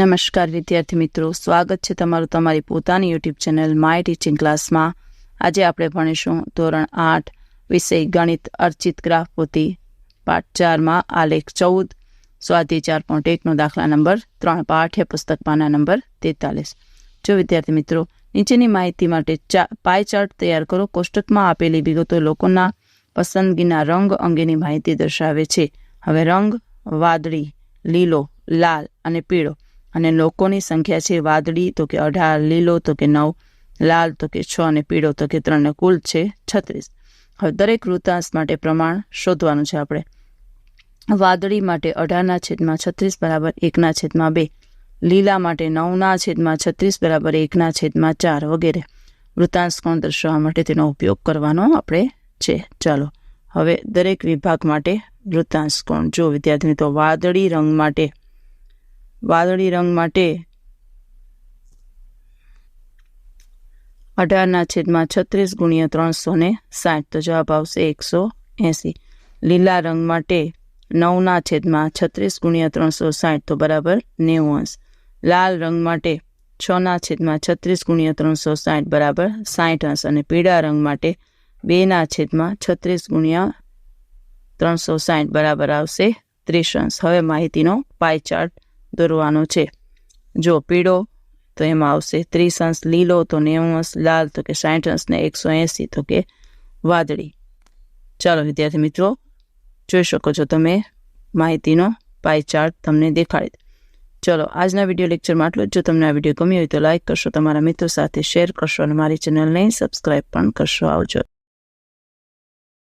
નમસ્કાર વિદ્યાર્થી મિત્રો, સ્વાગત છે તમારું તમારી પોતાની યુટ્યુબ ચેનલ માય ટીચિંગ ક્લાસમાં। આજે આપણે ભણીશું ધોરણ 8 વિષય ગણિત અર્ચિત ગ્રાફ પોથી પાઠ 4માં આલેખ 14 સ્વાધ્યાય 4.1નો દાખલા નંબર 3 પાઠ્ય પુસ્તક પાના નંબર 43। જો વિદ્યાર્થી મિત્રો, નીચેની માહિતી માટે પાઈ ચાર્ટ તૈયાર કરો। કોષ્ટકમાં આપેલી વિગતો લોકોના પસંદગીના રંગ અંગેની માહિતી દર્શાવે છે। હવે રંગ વાદળી, લીલો, લાલ અને પીળો અને લોકોની સંખ્યા છે વાદળી તો કે 18, લીલો તો કે 9, લાલ તો કે 6 અને પીળો તો કે 3 ને કુલ છે 36। હવે દરેક વૃત્તાંશ માટે પ્રમાણ શોધવાનું છે આપણે। વાદળી માટે 18/36 બરાબર 1/2, લીલા માટે 9/36 બરાબર 1/4 વગેરે વૃત્તાંશ કોણ દર્શાવવા માટે તેનો ઉપયોગ કરવાનો આપણે છે। ચાલો હવે દરેક વિભાગ માટે વૃત્તાંશ કોણ જો વિદ્યાર્થી મિત્રો, વાદળી રંગ માટે 18/36 ગુણ્યા 360 તો જવાબ આવશે 180। લીલા રંગ માટે 9/36 ગુણ્યા 360 તો બરાબર 90 અંશ। લાલ રંગ માટે 6/36 ગુણ્યા 360 બરાબર 60 અંશ અને પીળા રંગ માટે 2/36 ગુણ્યા 360 બરાબર આવશે 30 અંશ। હવે માહિતીનો પાઈ ચાર્ટ દોરવાનો છે। જો પીળો તો એમાં આવશે 30 અંશ, લીલો તો 90 અંશ, લાલ તો કે 60 અંશ ને 180 તો કે વાદળી। ચાલો વિદ્યાર્થી મિત્રો, જોઈ શકો છો તમે માહિતીનો પાઈ ચાર્ટ તમને દેખાડી। ચલો આજના વિડીયો લેક્ચરમાં આટલું જ। જો તમને આ વિડીયો ગમ્યો હોય તો લાઇક કરશો, તમારા મિત્રો સાથે શેર કરશો અને મારી ચેનલને સબસ્ક્રાઈબ પણ કરશો। આવજો।